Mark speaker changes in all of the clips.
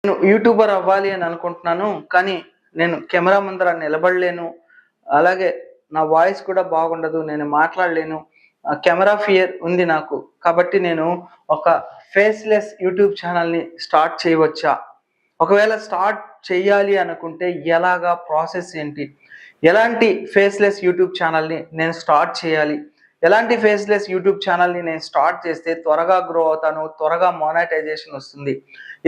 Speaker 1: నేను యూట్యూబర్ అవ్వాలి అని అనుకుంటున్నాను. కానీ నేను కెమెరా ముందర నిలబడలేను. అలాగే నా వాయిస్ కూడా బాగుండదు. నేను మాట్లాడలేను. కెమెరా ఫియర్ ఉంది నాకు. కాబట్టి నేను ఒక ఫేస్‌లెస్ యూట్యూబ్ ఛానెల్‌ని స్టార్ట్ చేయవచ్చా? ఒకవేళ స్టార్ట్ చేయాలి అనుకుంటే ఎలాగా? ప్రాసెస్ ఏంటి? ఎలాంటి ఫేస్‌లెస్ యూట్యూబ్ ఛానెల్‌ని నేను స్టార్ట్ చేయాలి? ఎలాంటి ఫేస్‌లెస్ యూట్యూబ్ ఛానెల్‌ని నేను స్టార్ట్ చేస్తే త్వరగా గ్రో అవుతాను, త్వరగా మానిటైజేషన్ వస్తుంది?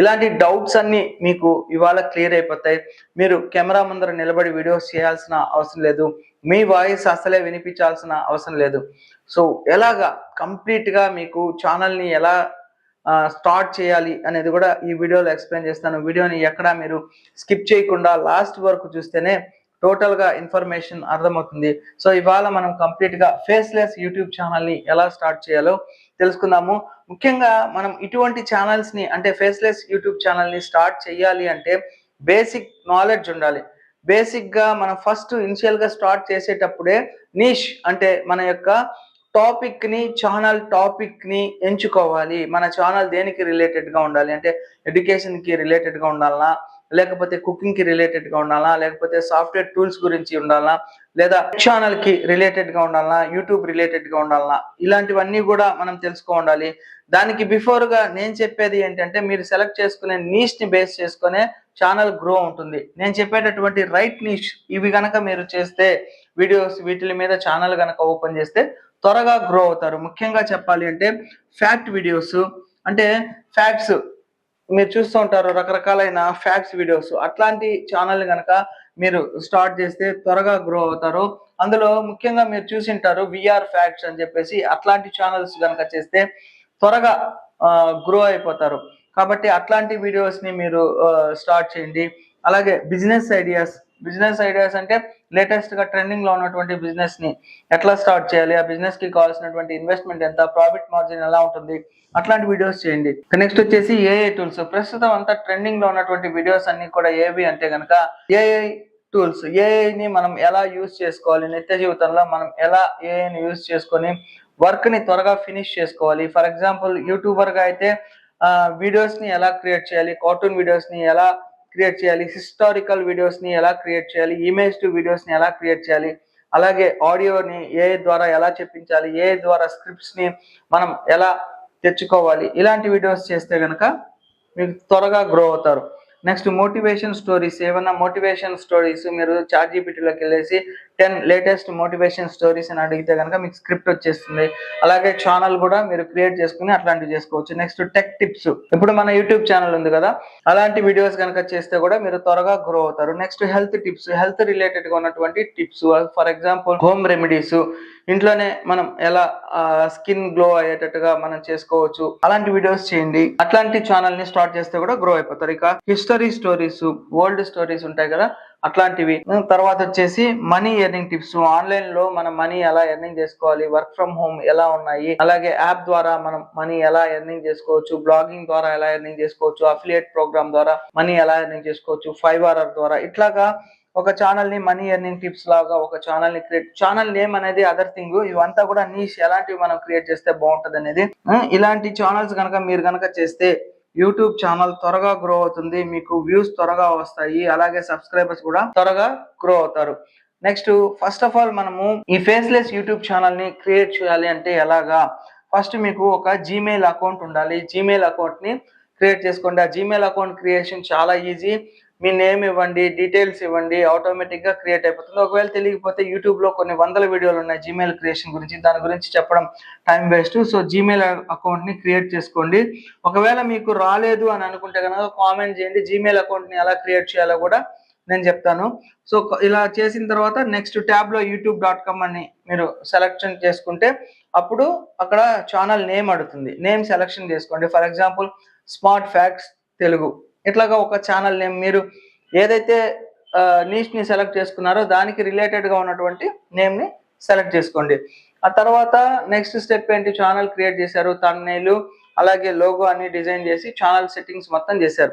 Speaker 1: ఇలాంటి డౌట్స్ అన్నీ మీకు ఇవాళ క్లియర్ అయిపోతాయి. మీరు కెమెరా ముందర నిలబడి వీడియోస్ చేయాల్సిన అవసరం లేదు. మీ వాయిస్ అసలే వినిపించాల్సిన అవసరం లేదు. సో, ఎలాగా కంప్లీట్‌గా మీకు ఛానెల్‌ని ఎలా స్టార్ట్ చేయాలి అనేది కూడా ఈ వీడియోలో ఎక్స్‌ప్లెయిన్ చేస్తాను. వీడియోని ఎక్కడా మీరు స్కిప్ చేయకుండా లాస్ట్ వరకు చూస్తేనే టోటల్‌గా ఇన్ఫర్మేషన్ అర్థమవుతుంది. సో, ఇవాళ మనం కంప్లీట్‌గా ఫేస్‌లెస్ యూట్యూబ్ ఛానెల్‌ని ఎలా స్టార్ట్ చేయాలో తెలుసుకుందాము. ముఖ్యంగా మనం ఇటువంటి ఛానెల్స్‌ని అంటే ఫేస్‌లెస్ యూట్యూబ్ ఛానెల్‌ని స్టార్ట్ చేయాలి అంటే బేసిక్ నాలెడ్జ్ ఉండాలి. బేసిక్‌గా మనం ఫస్ట్ ఇనిషియల్‌గా స్టార్ట్ చేసేటప్పుడే నీష్ అంటే మన యొక్క టాపిక్‌ని ఎంచుకోవాలి. మన ఛానెల్ దేనికి రిలేటెడ్‌గా ఉండాలి అంటే ఎడ్యుకేషన్‌కి రిలేటెడ్‌గా ఉండాలనా? లేకపోతే కుకింగ్‌కి రిలేటెడ్‌గా ఉండాలనా? లేకపోతే సాఫ్ట్‌వేర్ టూల్స్ గురించి ఉండాలనా? లేదా ఛానెల్‌కి రిలేటెడ్‌గా ఉండాలనా? యూట్యూబ్ రిలేటెడ్‌గా ఉండాలనా? ఇలాంటివన్నీ గూడా మనం తెలుసుకోవాలి. దానికి బిఫోర్‌గా నేను చెప్పేది ఏంటంటే మీరు సెలెక్ట్ చేసుకునే నీష్‌ని బేస్ చేసుకునే ఛానెల్ గ్రో ఉంటుంది. నేను చెప్పేటటువంటి రైట్ నీష్ ఇవి గనక మీరు చేస్తే వీడియోస్ వీటిల మీద ఛానెల్ గనక ఓపెన్ చేస్తే త్వరగా గ్రో అవుతారు. ముఖ్యంగా చెప్పాలి అంటే ఫ్యాక్ట్ వీడియోస్ అంటే ఫ్యాక్ట్స్ మీరు చూస్తూ ఉంటారు రకరకాలైన ఫ్యాక్ట్స్ వీడియోస్. అట్లాంటి ఛానెల్‌ని గనక మీరు స్టార్ట్ చేస్తే త్వరగా గ్రో అవుతారు. అందులో ముఖ్యంగా మీరు చూసింటారు వీఆర్ ఫ్యాక్ట్స్ అని చెప్పేసి అట్లాంటి ఛానెల్స్ గనక చేస్తే త్వరగా గ్రో అయిపోతారు. కాబట్టి అట్లాంటి వీడియోస్‌ని మీరు స్టార్ట్ చేయండి. అలాగే బిజినెస్ ఐడియాస్ అంటే లేటెస్ట్‌గా ట్రెండింగ్‌లో ఉన్నటువంటి బిజినెస్‌ని ఎట్లా స్టార్ట్ చేయాలి? ఆ బిజినెస్‌కి కావాల్సినటువంటి ఇన్వెస్ట్‌మెంట్ ఎంత? ప్రాఫిట్ మార్జిన్ ఎలా ఉంటుంది? అట్లాంటి వీడియోస్ చేయండి. నెక్స్ట్ వచ్చేసి ఏఐ టూల్స్. ప్రస్తుతం అంతా ట్రెండింగ్‌లో ఉన్నటువంటి వీడియోస్ అన్నీ కూడా ఏవి అంటే గనక ఏఐ టూల్స్. ఏఐని మనం ఎలా యూజ్ చేసుకోవాలి? నిత్య జీవితంలో మనం ఎలా ఏఐని యూజ్ చేసుకొని వర్క్‌ని త్వరగా ఫినిష్ చేసుకోవాలి? ఫర్ ఎగ్జాంపుల్ యూట్యూబర్‌గా అయితే వీడియోస్‌ని ఎలా క్రియేట్ చేయాలి? కార్టూన్ వీడియోస్‌ని ఎలా క్రియేట్ చేయాలి? హిస్టారికల్ వీడియోస్‌ని ఎలా క్రియేట్ చేయాలి? ఇమేజ్ టు వీడియోస్‌ని ఎలా క్రియేట్ చేయాలి? అలాగే ఆడియోని ఏఐ ద్వారా ఎలా చెప్పించాలి? ఏఐ ద్వారా స్క్రిప్ట్స్‌ని మనం ఎలా తెచ్చుకోవాలి? ఇలాంటి వీడియోస్ చేస్తే గనక మీరు త్వరగా గ్రో అవుతారు. Next motivation stories. ఏమన్నా మోటివేషన్ స్టోరీస్ మీరు చాట్‌జీపీటీలోకి వెళ్ళేసి 10 లేటెస్ట్ మోటివేషన్ స్టోరీస్ అని అడిగితే గనక మీకు స్క్రిప్ట్ వచ్చేస్తుంది. అలాగే ఛానల్ కూడా మీరు క్రియేట్ చేసుకొని అట్లాంటివి చేసుకోవచ్చు. Next tech tips. ఇప్పుడు మన యూట్యూబ్ ఛానల్ ఉంది కదా, అలాంటి వీడియోస్ గనక చేస్తే కూడా మీరు త్వరగా గ్రో అవుతారు. Next health tips. హెల్త్ రిలేటెడ్‌గా ఉన్నటువంటి tips. For example home remedies. ఇంట్లోనే మనం ఎలా స్కిన్ గ్లో అయ్యేటట్టుగా మనం చేసుకోవచ్చు. అలాంటి వీడియోస్ చేయండి. అట్లాంటి ఛానల్ ని స్టార్ట్ చేస్తే కూడా గ్రో అయిపోతారు. ఇక హిస్టరీ స్టోరీస్, ఓల్డ్ స్టోరీస్ ఉంటాయి కదా, అట్లాంటివి. తర్వాత వచ్చేసి మనీ ఎర్నింగ్ టిప్స్. ఆన్లైన్ లో మనం మనీ ఎలా ఎర్నింగ్ చేసుకోవాలి? వర్క్ ఫ్రమ్ హోమ్ ఎలా ఉన్నాయి? అలాగే యాప్ ద్వారా మనం మనీ ఎలా ఎర్నింగ్ చేసుకోవచ్చు? బ్లాగింగ్ ద్వారా ఎలా ఎర్నింగ్ చేసుకోవచ్చు? అఫిలియేట్ ప్రోగ్రామ్ ద్వారా మనీ ఎలా ఎర్నింగ్ చేసుకోవచ్చు? 5RR ద్వారా ఇట్లాగా ఒక ఛానల్ ని మనీ ఎర్నింగ్ టిప్స్ లాగా ఒక ఛానల్ ని క్రియేట్, ఛానల్ నేమ్ అనేది అదర్ థింగ్. ఇవంతా కూడా నీష్ ఎలాంటివి మనం క్రియేట్ చేస్తే బాగుంటది అనేది. ఇలాంటి ఛానల్స్ కనుక మీరు కనుక చేస్తే యూట్యూబ్ ఛానల్ త్వరగా గ్రో అవుతుంది. మీకు వ్యూస్ త్వరగా వస్తాయి. అలాగే సబ్స్క్రైబర్స్ కూడా త్వరగా గ్రో అవుతారు. నెక్స్ట్ ఫస్ట్ ఆఫ్ ఆల్ మనము ఈ ఫేస్లెస్ యూట్యూబ్ ఛానల్ ని క్రియేట్ చేయాలి అంటే ఎలాగా? ఫస్ట్ మీకు ఒక జీమెయిల్ అకౌంట్ ఉండాలి. జీమెయిల్ అకౌంట్ ని క్రియేట్ చేసుకోండి. ఆ జీమెయిల్ అకౌంట్ క్రియేషన్ చాలా ఈజీ. మీ నేమ్ ఇవ్వండి, డీటెయిల్స్ ఇవ్వండి, ఆటోమేటిక్ గా క్రియేట్ అయిపోతుంది. ఒకవేళ తెలియకపోతే యూట్యూబ్ లో కొన్ని వందల వీడియోలు ఉన్నాయి జీమెయిల్ క్రియేషన్ గురించి. దాని గురించి చెప్పడం time waste. So Gmail account ని క్రియేట్ చేసుకోండి. ఒకవేళ మీకు రాలేదు అని అనుకుంటే కనుక కామెంట్ చేయండి. జీమెయిల్ అకౌంట్ ని ఎలా క్రియేట్ చేయాలో కూడా నేను చెప్తాను. సో ఇలా చేసిన తర్వాత నెక్స్ట్ ట్యాబ్ లో youtube.com అని మీరు సెలెక్షన్ చేసుకుంటే అప్పుడు అక్కడ ఛానల్ నేమ్ అడుగుతుంది. నేమ్ సెలెక్షన్ చేసుకోండి. For example smart facts Telugu. ఇట్లాగా ఒక ఛానల్ నేమ్ మీరు ఏదైతే నీష్ ని సెలెక్ట్ చేసుకున్నారో దానికి రిలేటెడ్ గా ఉన్నటువంటి నేమ్ ని సెలెక్ట్ చేసుకోండి. ఆ తర్వాత నెక్స్ట్ స్టెప్ ఏంటి? ఛానల్ క్రియేట్ చేశారు, థంబ్నెయిల్ అలాగే లోగో అన్ని డిజైన్ చేసి ఛానల్ సెట్టింగ్స్ మొత్తం చేశారు.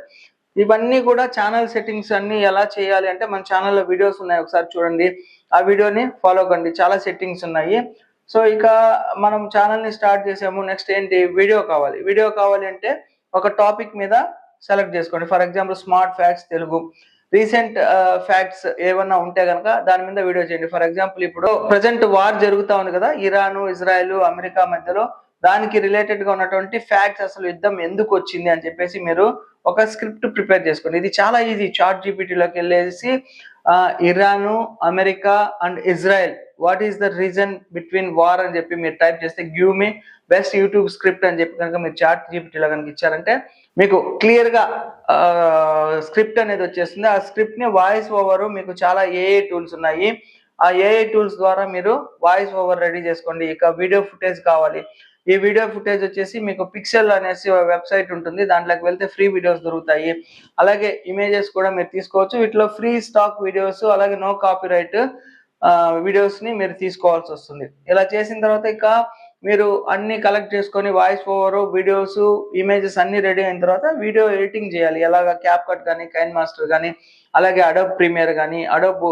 Speaker 1: ఇవన్నీ కూడా ఛానల్ సెట్టింగ్స్ అన్ని ఎలా చేయాలి అంటే మన ఛానల్లో వీడియోస్ ఉన్నాయి, ఒకసారి చూడండి. ఆ వీడియోని ఫాలో కండి. చాలా సెట్టింగ్స్ ఉన్నాయి. సో ఇక మనం ఛానల్ ని స్టార్ట్ చేసాము. నెక్స్ట్ ఏంటి? వీడియో కావాలి. వీడియో కావాలి అంటే ఒక టాపిక్ మీద సెలెక్ట్ చేసుకోండి. For example smart facts Telugu, recent facts ఏమన్నా ఉంటే కనుక దాని మీద వీడియో చేయండి. ఫర్ ఎగ్జాంపుల్ ఇప్పుడు ప్రజెంట్ వార్ జరుగుతా ఉంది కదా, ఇరాన్, ఇజ్రాయెల్, అమెరికా మధ్యలో, దానికి రిలేటెడ్ గా ఉన్నటువంటి ఫ్యాక్ట్స్, అసలు యుద్ధం ఎందుకు వచ్చింది అని చెప్పేసి మీరు ఒక స్క్రిప్ట్ ప్రిపేర్ చేసుకోండి. ఇది చాలా ఈజీ. చాట్ జీపీటీలోకి వెళ్ళేసి Iran, America and Israel, what is the reason between war అని చెప్పి మీరు టైప్ చేస్తే give me best YouTube script అని చెప్పి కనుక మీరు చాట్ జీపీటీలో కనుక ఇచ్చారంటే మీకు క్లియర్ గా స్క్రిప్ట్ అనేది వచ్చేస్తుంది. ఆ స్క్రిప్ట్ ని వాయిస్ ఓవర్, మీకు చాలా ఏఐ టూల్స్ ఉన్నాయి, ఆ ఏఐ టూల్స్ ద్వారా మీరు వాయిస్ ఓవర్ రెడీ చేసుకోండి. ఇక వీడియో ఫుటేజ్ కావాలి, ఈ వీడియో ఫుటేజ్ వచ్చేసి మీకు పిక్సెల్ అనేసి వెబ్సైట్ ఉంటుంది, దాంట్లోకి వెళ్తే ఫ్రీ వీడియోస్ దొరుకుతాయి. అలాగే ఇమేజెస్ కూడా మీరు తీసుకోవచ్చు. వీటిలో ఫ్రీ స్టాక్ వీడియోస్, అలాగే నో కాపీరైట్ వీడియోస్ ని మీరు తీసుకోవాల్సి వస్తుంది. ఇలా చేసిన తర్వాత ఇక మీరు అన్ని కలెక్ట్ చేసుకొని వాయిస్ ఓవర్, వీడియోస్, ఇమేజెస్ అన్ని రెడీ అయిన తర్వాత వీడియో ఎడిటింగ్ చేయాలి. ఎలాగా క్యాప్ కట్ కానీ, కైన్ మాస్టర్ కానీ, అలాగే అడోబ్ ప్రీమియర్ కానీ, అడోబ్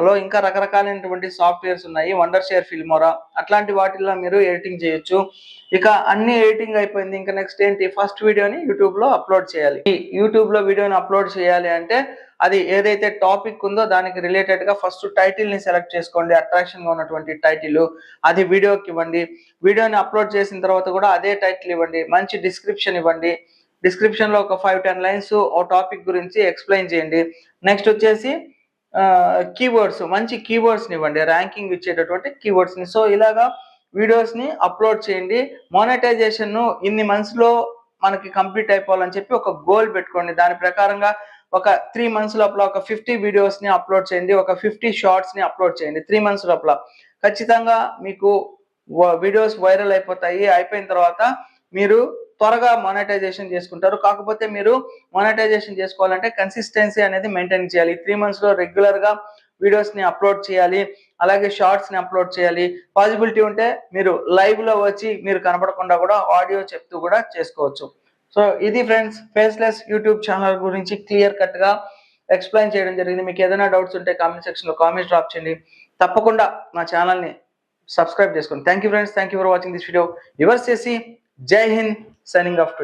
Speaker 1: లో ఇంకా రకరకాలైనటువంటి సాఫ్ట్వేర్స్ ఉన్నాయి, వండర్ షేర్, ఫిల్మోరా, అట్లాంటి వాటిల్లో మీరు ఎడిటింగ్ చేయొచ్చు. ఇక అన్ని ఎడిటింగ్ అయిపోయింది. ఇంకా నెక్స్ట్ ఏంటి, ఫస్ట్ వీడియోని యూట్యూబ్ లో అప్లోడ్ చేయాలి. ఈ యూట్యూబ్ లో వీడియోని అప్లోడ్ చేయాలి అంటే అది ఏదైతే టాపిక్ ఉందో దానికి రిలేటెడ్ గా ఫస్ట్ టైటిల్ ని సెలెక్ట్ చేసుకోండి. అట్రాక్షన్ గా ఉన్నటువంటి టైటిల్ అది వీడియోకి ఇవ్వండి. వీడియోని అప్లోడ్ చేసిన తర్వాత కూడా అదే టైటిల్ ఇవ్వండి. మంచి డిస్క్రిప్షన్ ఇవ్వండి. డిస్క్రిప్షన్ లో ఒక 5-10 లైన్స్ ఓ టాపిక్ గురించి ఎక్స్ప్లెయిన్ చేయండి. నెక్స్ట్ వచ్చేసి కీవర్డ్స్, మంచి కీవర్డ్స్ ని ఇవ్వండి, ర్యాంకింగ్ ఇచ్చేటటువంటి కీవర్డ్స్ ని. సో ఇలాగా వీడియోస్ ని అప్లోడ్ చేయండి. మానిటైజేషన్ ఇన్ని మంత్స్ లో మనకి కంప్లీట్ అయిపోవాలని చెప్పి ఒక గోల్ పెట్టుకోండి. దాని ప్రకారంగా ఒక 3 మంత్స్ లోపల ఒక 50 వీడియోస్ ని అప్లోడ్ చేయండి, ఒక 50 షార్ట్స్ ని అప్లోడ్ చేయండి. 3 మంత్స్ లోపల ఖచ్చితంగా మీకు వీడియోస్ వైరల్ అయిపోతాయి. అయిపోయిన తర్వాత మీరు త్వరగా మానిటైజేషన్ చేసుకుంటారు. కాకపోతే మీరు మానిటైజేషన్ చేసుకోవాలంటే కన్సిస్టెన్సీ అనేది మెయింటైన్ చేయాలి. 3 మంత్స్ లో రెగ్యులర్ గా వీడియోస్ ని అప్లోడ్ చేయాలి, అలాగే షార్ట్స్ ని అప్లోడ్ చేయాలి. పాసిబిలిటీ ఉంటే మీరు లైవ్ లో వచ్చి మీరు కనపడకుండా కూడా ఆడియో చెప్తూ కూడా చేసుకోవచ్చు. సో ఇది ఫ్రెండ్స్, ఫేస్లెస్ యూట్యూబ్ ఛానల్ గురించి క్లియర్ కట్ గా ఎక్స్ప్లెయిన్ చేయడం జరిగింది. మీకు ఏదైనా డౌట్స్ ఉంటే కామెంట్ సెక్షన్ లో కామెంట్స్ డ్రాప్ చేయండి. తప్పకుండా నా ఛానల్ ని సబ్స్క్రైబ్ చేసుకోండి. Thank you friends, thank you for watching this video. Yours చేసి జై హింద్, సైనింగ్ ఆఫ్ టుడే.